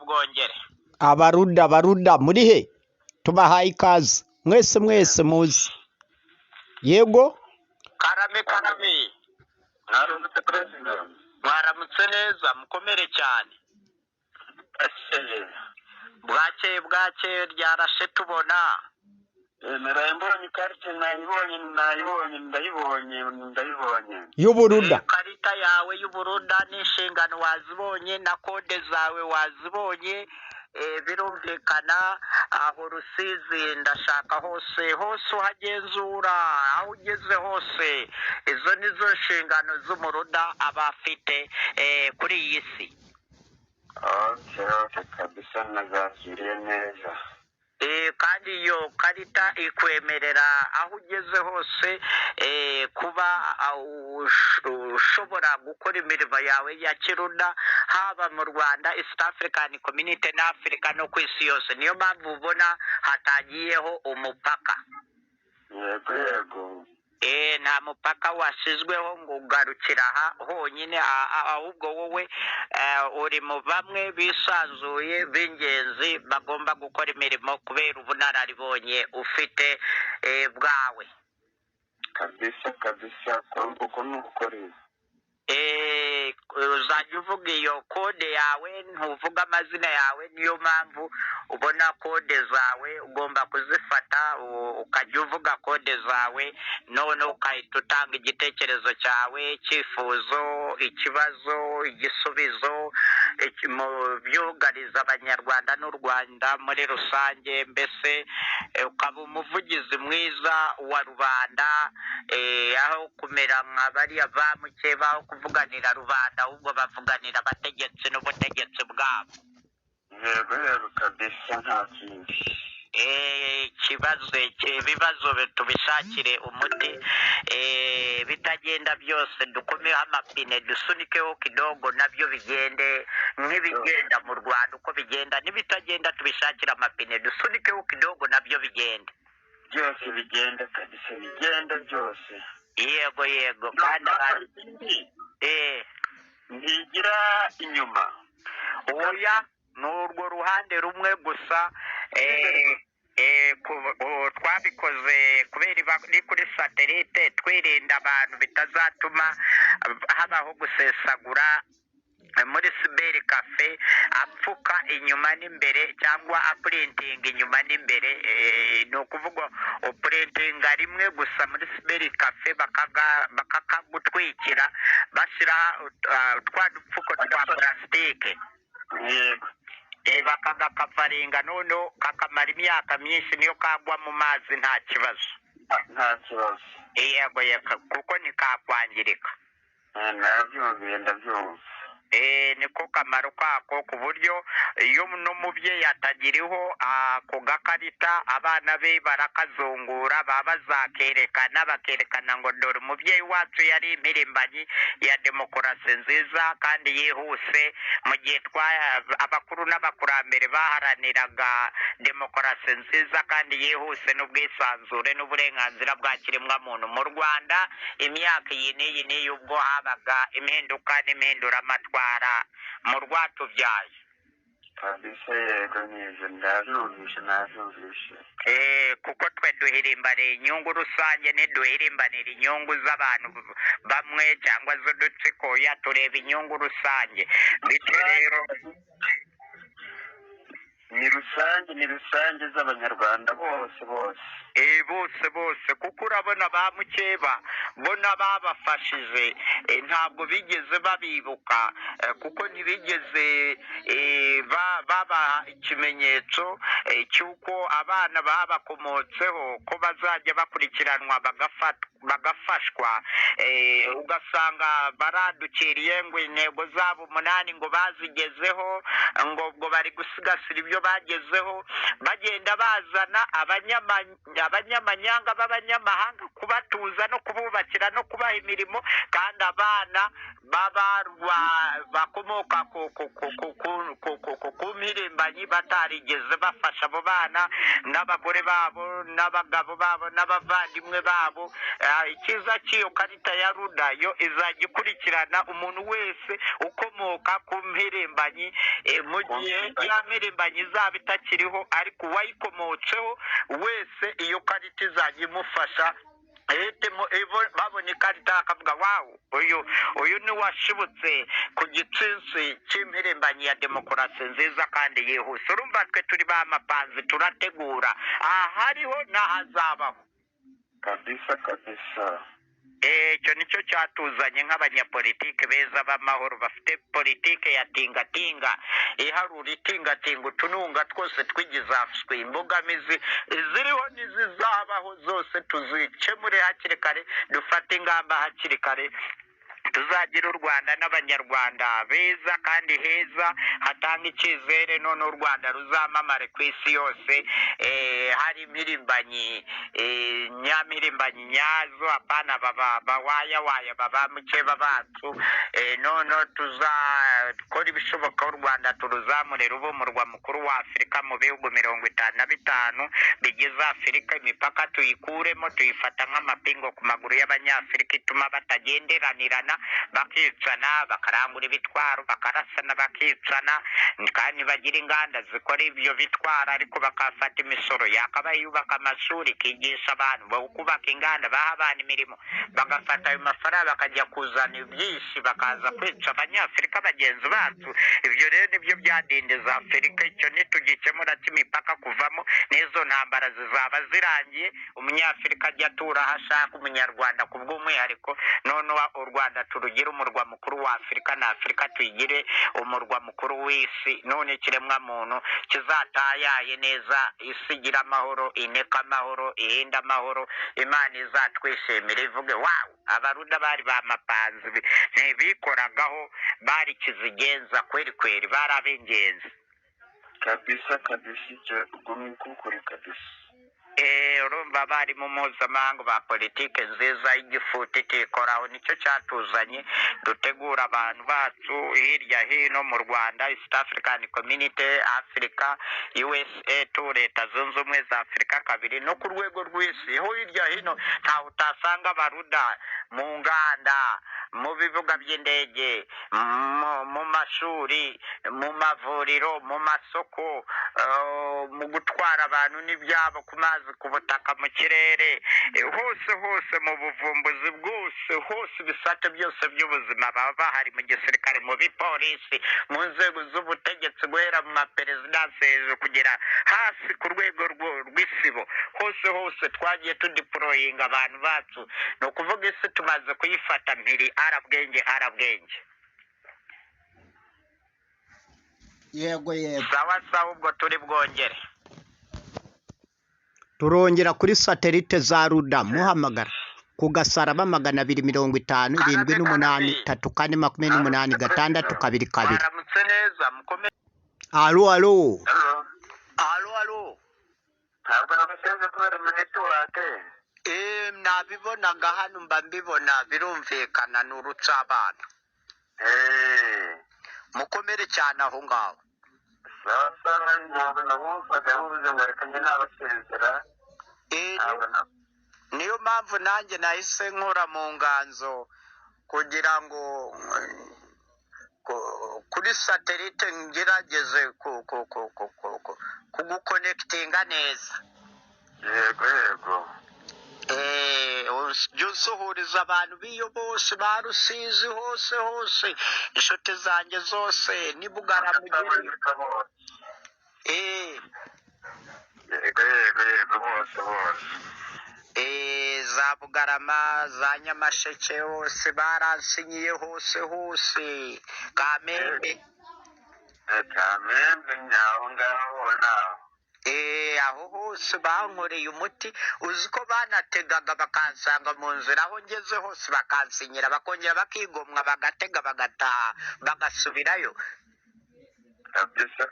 Bwongere. Abaruda muri he? Tubahaye ikaze mwese muzi. Yego Karame. Mwaramutse President. Mwaramutse neza mukomere cyane. Bwakeye ryarashe tubona. Narayibonye ikarita ndayibonye. y'Uburuda. Ikarita yawe y'Uburuda n'inshingano wazibonye na kode zawe wazibonye. Birumvikana aho Rusizi ndashaka hose uhagenzura aho ugeze hose. Izo nizo nshingano z'umuruda aba afite kuri iyi si. Okay, kabisa nazakiriye neza. Kandi iyo karita ikwemerera aho ugeze hose kuba ushobora gukora imirimo yawe ya kiruda haba mu Rwanda, East African Community na Africa no ku isi yose. Niyo mpamvu ubona hatagiyeho umupaka. Yego. Nta mupaka washyizweho ngo ugarukira aha honyine, ahubwo wowe uri mu bamwe bisanzuye b'ingenzi bagomba gukora imirimo kubera ubunararibonye ufite bwawe. Kabisa uko nukoreye. Uzajya uvuga iyo kode yawe, ntuvuga amazina yawe. Niyo mpamvu ubona kode zawe ugomba kuzifata ukajya uvuga kode zawe, none ukahita utanga igitekerezo cyawe, icyifuzo, ikibazo, igisubizo mu byugariza abanyarwanda n'u Rwanda muri rusange. Mbese ukaba umuvugizi mwiza wa rubanda, aho kumera nka bariya bamukeba aho kuvuganira rubanda, ahubwo bavuganira abategetsi n'ubutegetsi bwabo. Yego kabisa nta kindi. Ibibazo tubishakire umuti. Bitagenda byose dukomeho amapine dusunikeho kidogo nabyo bigende nk'ibigenda mu Rwanda uko bigenda. N'ibitagenda tubishakire amapine dusunikeho kidogo nabyo bigende. Byose bigenda kabisa, bigenda byose. Yego kandi ntigira inyuma. Oya, ni urwo ruhande rumwe gusa. Twabikoze kubera ni kuri satelite, twirinda abantu bitazatuma habaho gusesagura muri Cyber Cafe, apfuka inyuma n'imbere cyangwa aprinting inyuma n'imbere. Ni ukuvuga uprintinga rimwe gusa muri Cyber Cafe bakakagutwikira bashyira twa dupfuko twa plastique. Yego. Bakagakavaringa noneho kakamara imyaka myinshi, niyo kagwa mu mazi nta kibazo. Yego kuko ntikakwangirika. Ndabyumva. Niko kamaro kako, ku buryo iyo n'umubyeyi atagiriho ako gakarita abana be barakazungura, baba bakerekana ngo dore umubyeyi wacu yari impirimbanyi ya demokarasi nziza kandi yihuse, mu gihe abakuru n'abakurambere baharaniraga demokarasi nziza kandi yihuse n'ubwisanzure n'uburenganzira bwa kiremwamuntu. Mu Rwanda imyaka iyi n'iyi ubwo habaga impinduka n'impinduramatwara mu rwatubyaye. Kabisa yego neza nabyumvise. Kuko twe duhirimbaniye inyungu rusange, ntiduhirimbanira inyungu z'abantu bamwe cyangwa z'udutsiko. Tureba inyungu rusange. Bityo rero ni rusange z'abanyarwanda bose. Bose kuko urabona ba mukeba bona babafashije, ntabwo bigeze babibuka, kuko ntibigeze baba ikimenyetso cy'uko abana babakomotseho ko bazajya bakurikiranwa bagafashwa. Ugasanga baradukiriye ngo intego zabo 8 ngo bazigezeho, ngo bari gusigasira ibyo bagezeho, bagenda bazana abanyamanyanga b'abanyamahanga kubatuza no kububakira no kubaha imirimo, kandi abana bakomoka ku mpirimbanyi batarigeze bafasha abo bana n'abagore babo n'abagabo babo n'abavandimwe babo. Ikiza cy'iyo karita ya ruda yo izajya ikurikirana umuntu wese ukomoka ku mpirimbanyi, mu gihe ya mirimbanyi izaba itakiriho ariko uwayikomotseho wese iyo karita izajya imufasha babona ikarita bakavuga wawu uyu ni washibutse ku gitsinsi cy'impirimbanyi ya demokarasi nziza kandi yihuse. Urumva twe turi ba mapanzi turategura ahariho n'ahazabaho kabisa. Icyo nicyo cyatuzanye nk'abanyapolitike beza b'amahoro bafite politike ya tingatinga iharura itingatinga utununga twose tw'igizafuswe imbogamizi ziriho n'izizabaho zose tuzikemure hakiri kare, dufate ingamba hakiri kare, tuzagira u Rwanda n'abanyarwanda beza kandi heza hatanga icyizere, none u Rwanda ruzamamare ku isi yose. Hari impirimbanyi nyamirimbanyi nyazo apana bawaya baba mukeba bacu, none tuzakora ibishoboka u Rwanda turuzamure rubo murwa mukuru wa Afurika mu bihugu 55 bigize Afurika. Imipaka tuyikuremo tuyifata nk'amapingo ku maguru y'abanyafurika ituma batagenderanirana bakicana, bakarangura ibitwaro, bakarasana bakicana, kandi bagira inganda zikora ibyo bitwara ariko bakafata imisoro yakabaye yubaka amashuri kigisha abantu bo kubaka inganda baha abantu imirimo, bagafata ayo mafaranga bakajya kuzana ibyinshi bakaza kwica abanyafurika bagenzi bacu. Ibyo rero nibyo byadindiza Afurika. Icyo nitugikemura cy'imipaka kuvamo n'izo ntambara zizaba zirangiye, umunyafurika ajya atura aho ashaka, umunyarwanda ku bw'umwihariko, none u Rwanda turugira umurwa mukuru wa Afurika na Afurika tuyigire umurwa mukuru w'isi, none ikiremwa muntu kizatayaye neza, isi igira amahoro, ineka amahoro, ihinda amahoro, Imana izatwishimira ivuge wawu abaruda bari ba mapanzi ntibikoragaho, bari kizigenza kweri bari ab'ingenzi kabisa. Icyo ugumye kukuri kabisa. Urumva bari mu mpuzamahanga ba politike nziza y'igifuti itikoraho. Nicyo cyatuzanye dutegura abantu bacu hirya hino mu Rwanda, East African Community, Africa, USA, leta zunze ubumwe za Afurika kabiri, no ku rwego rw'isi ho hirya hino ntawe utasanga abaruda mu nganda, mu bibuga by'indege, mu mashuri, mu mavuriro, mu masoko, mu gutwara abantu n'ibyabo ku mazi, ku butaka, mu kirere, hose mu buvumbuzi bwose, hose ibisate byose by'ubuzima baba bahari, mu gisirikare, mu bipolisi, mu nzego z'ubutegetsi guhera mu maperezidansi hejuru kugera hasi ku rwego rw'isibo, hose twagiye tudiporoyinga abantu bacu. Ni ukuvuga isi tumaze kuyifata mpiri arabwenge. Yego sawa ubwo turi bwongere turongera kuri satelite za Ruda muhamagara ku Gasaraba 250 78 34 86 22. Aramutse neza mukome. Alo Ntabwo nabasenze kubera network. Nabibonaga hano mba mbibona birumvikana n'urutsa abana. Mukomere cyane aho ngaho. Sasa ntabwo nabumvaga ubuze ngo reka njye nabasezera. Niyo mpamvu nanjye nahise nkora mu nganzo kugira ngo kuri satelite ngerageze kugukonekitinga neza. Yego. Jya usuhuriza abantu b'iyo bose ba Rusizi hose inshuti zanjye zose nibugaramugire. Yego bose. Za Bugarama, za Nyamasheke hose baransinyiye hose Kamembe nyaho ngaho naho. Aho hose bankoreye umuti, uzi ko banategaga bakansanga mu nzira aho ngeze hose bakansinyira bakongera bakigomwa bagatega bagataha bagasubirayo. Kabisa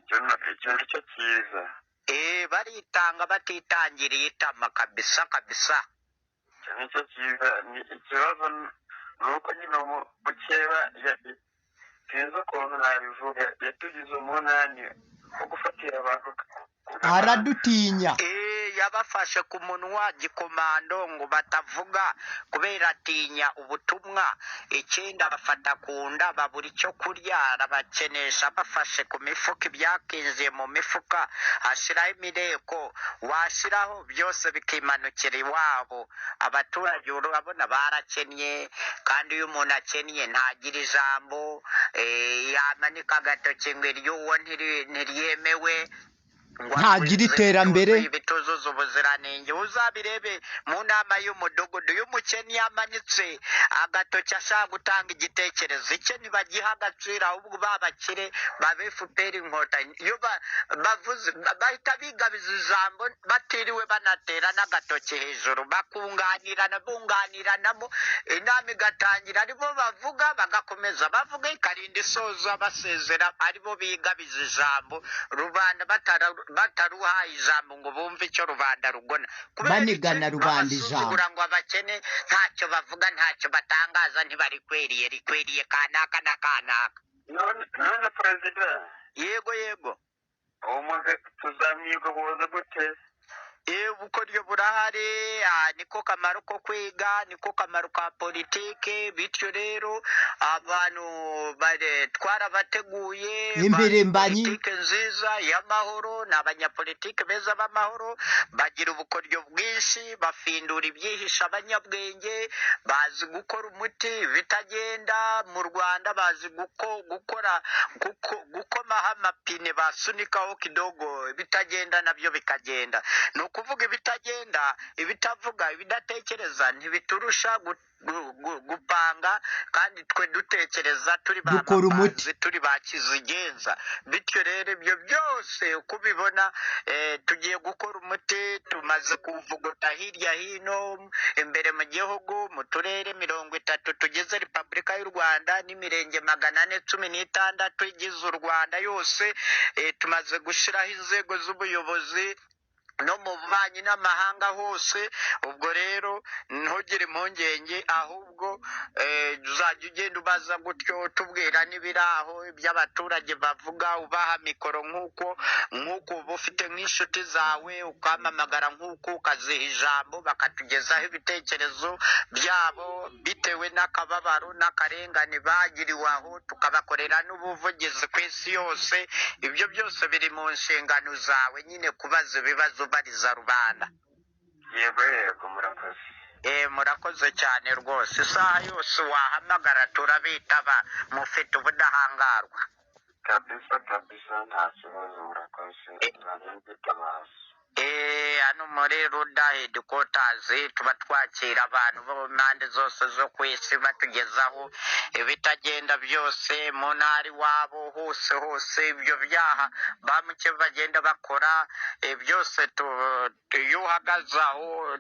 icyo nicyo cyiza. Baritanga batitangiriye itama kabisa. Icyo nicyo cyiza. Ikibazo ni uko nyine mukeba sinzi ukuntu nabivuga yatugize umunani wo gufatira abantu aradutinya. yabafashe ku munwa gikomando ngo batavuga kubera atinya ubutumwa. Icyenda bafata ku nda babura icyo kurya, arabakenesha bafashe ku mifuka, ibyakinjiye mu mifuka ashyiraho imireko, washyiraho byose bikimanukira iwabo. Abaturage urabona barakennye, kandi iyo umuntu akennye ntagira ijambo, yamanika agatoki ngo iry'uwo ntiryemewe, ntagira iterambere, bituzuza ubuziranenge. Uzabirebe mu nama y'umudugudu, iyo umukene yamanitse agatoki ashaka gutanga igitekerezo icye ntibagiha agaciro, ahubwo babakire ba FPR Inkotanyi iyo bavuze bahita bigabiza ijambo batiriwe banatera n'agatoki hejuru, bunganiranamo, inama igatangira aribo bavuga, bagakomeza bavuga, ikarinda isoza basezera aribo bigabiza ijambo, rubanda bataruhaye ijambo ngo bumve icyo rubanda rugona. banigana rubanda ijambo. ngo abakene ntacyo bavuga, ntacyo batangaza, rikwiriye kanaka na kanaka. none perezida, Yego umaze tuzamwiga buze gute? ubukoryo burahari, niko kamaro ko kwiga, niko kamaro ka politike. Bityo rero abantu twarabateguye impirimbanyi politike nziza y'amahoro, ni abanyapolitike beza b'amahoro, bagira ubukoryo bwinshi, bafindura ibyihisha abanyabwenge, bazi gukora umuti bitagenda mu Rwanda, bazi gukomaho amapine basunikaho kidogo, bitagenda nabyo bikagenda. Ni ukuvuga ibitagenda, ibitavuga, ibidatekereza ntibiturusha gupanga, kandi twe dutekereza turi bamazi, turi bakizigenza. Bityo rero ibyo byose uko ubibona, tugiye gukora umuti, tumaze kuvuguta hirya hino imbere mu gihugu, mu turere 30 tugize Repubulika y'u Rwanda n'imirenge 416 igize u Rwanda yose. Tumaze gushyiraho inzego z'ubuyobozi no mu bubanyi n'amahanga hose. Ubwo rero ntugire impungenge, ahubwo uzajya ugenda ubaza gutyo, tubwira n'ibiraho iby'abaturage bavuga, ubaha mikoro nk'uko uba ufite nk'inshuti zawe, ukamamagara nk'uko, ukaziha ijambo, bakatugezaho ibitekerezo byabo bitewe n'akababaro n'akarengane bagiriwe aho, tukabakorera n'ubuvugizi ku isi yose. Ibyo byose biri mu nshingano zawe nyine, kubaza ibibazo bariza rubanda. Yego murakoze. Murakoze cyane rwose, isaha yose wahamagara turabitaba, mufite ubudahangarwa. Kabisa nta kibazo, murakoze. Tuzabitabaza. Hano muri Ruda Headquarters tuba twakira abantu bo impande zose zo ku isi, batugezaho ibitagenda byose mu ntara iwabo, hose ibyo byaha bamuke bagenda bakora. Byose iyo uhagaze aho,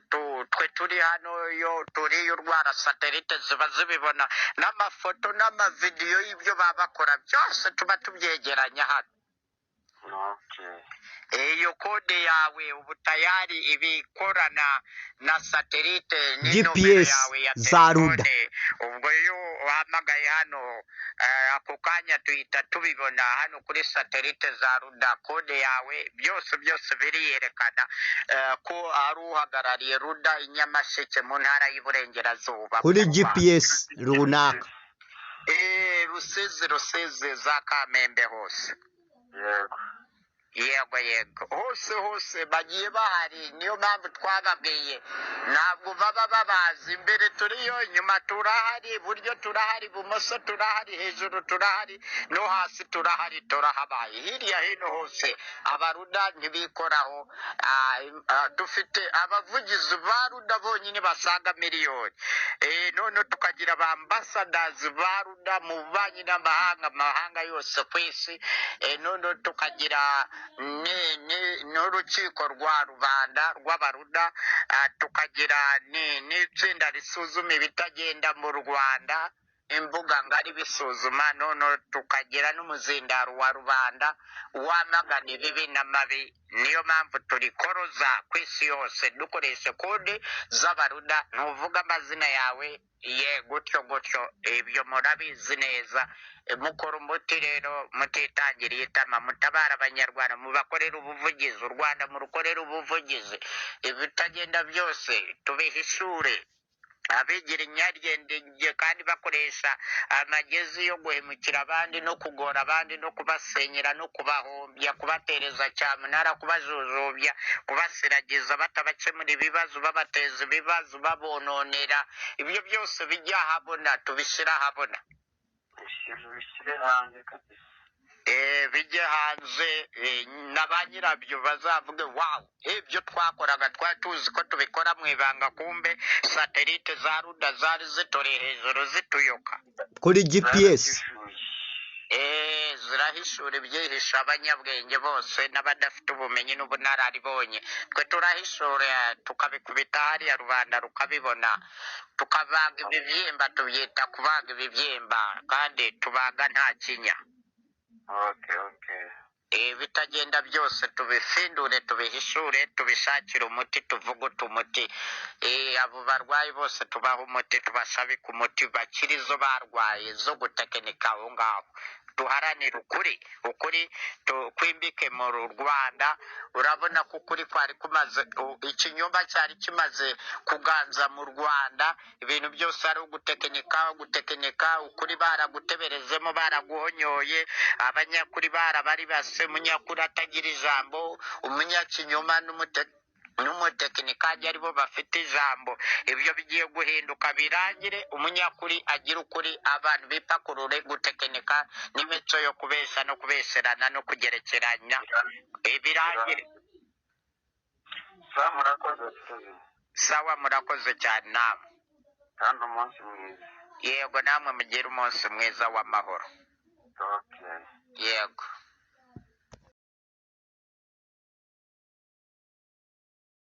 twe turi hano, iyo turi urwara satelite ziba zibibona, n'amafoto n'amavideyo y'ibyo baba bakora byose tuba tubyegeranya hano. Iyo kode yawe ubu tayari ibikorana na satelite GPS yawe ya za Ruda. Ubwo iyo uhamagaye hano, ako kanya tuhita tubibona hano kuri satelite za Ruda. Kode yawe byose biriyerekana ko ari uhagarariye Ruda i Nyamasheke mu ntara y'Iburengerazuba kuri GPS runaka. Rusizi za Kamembe hose. Yego hose bagiye bahari. Niyo mpamvu twababwiye, ntabwo baba babazi. Imbere turiyo, inyuma turahari, iburyo turahari, ibumoso turahari, hejuru turahari, no hasi turahari, turahabaye hirya hino hose. Abaruda ntibikoraho. Dufite abavugizi ba Ruda bonyine basaga miliyoni. None tukagira ba ambassadors ba Ruda mu bubanyi n'amahanga yose ku isi. None tukagira n'urukiko rwa rubanda rw'abaruda, tukagira n'itsinda risuzuma ibitagenda mu Rwanda. imbuga ngari bisuzuma none tukagira n'umuzindaro wa rubanda wamagana ibibi n'amabi. Niyo mpamvu turikoroza ku isi yose dukoresha kode z'abaruda. Ntuvuga amazina yawe ye gutyo gutyo, ibyo murabizi neza. Mukora umuti rero mutitangiriye itama, mutabara abanyarwanda, mubakorera ubuvugizi, u Rwanda murukorera ubuvugizi. Ibitagenda byose tubihishure. Abigira inyaryenge kandi bakoresha amagezi yo guhemukira abandi no kugora abandi no kubasenyera no kubahombya, kubatereza cyamunara, kubajujubya, kubasiragiza, batabakemura ibibazo, babateza ibibazo, babononera. Ibyo byose bijya habona, tubishyira habona. bishyire hanze kabisa. Bijye hanze, na ba nyirabyo bazavuge wow, ibyo twakoraga twari tuzi ko tubikora mu ibanga, kumbe satelite za ruda zari zitoreye hejuru zituyoka. kuri GPS. Zirahishura ibyihisha abanyabwenge bose n'abadafite ubumenyi n'ubunararibonye. Twe turahishura tukabikubita hariya rubanda rukabibona, tukabaga ibibyimba, tubyita kubaga ibibyimba, kandi tubaga nta kinya. Bitagenda byose tubifindure, tubihishure, tubishakire umuti, tuvuguta umuti. Abo barwayi bose tubaha umuti, tubasabike umuti, bakiri izo barwaye zo gutekinika aho ngaho. Duharanire ukuri kwimbike mu Rwanda. Urabona ko ukuri kwari kumaze, ikinyoma cyari kimaze kuganza mu Rwanda. Ibintu byose ari ugutekinika, ukuri baraguteberezemo, baraguhonyoye. Abanyakuri barabari base, umunyakuri atagira ijambo, umunyakinyoma n'umutekinika aribo bafite ijambo. Ibyo bigiye guhinduka birangire, umunyakuri agira ukuri, abantu bipakurure gutekinika n'imico yo kubesha no kubesherana no kugerekeranya. Birangire. Sawa, murakoze cyane namwe. Kandi umunsi mwiza. Yego, namwe mugire umunsi mwiza w'amahoro. Yego.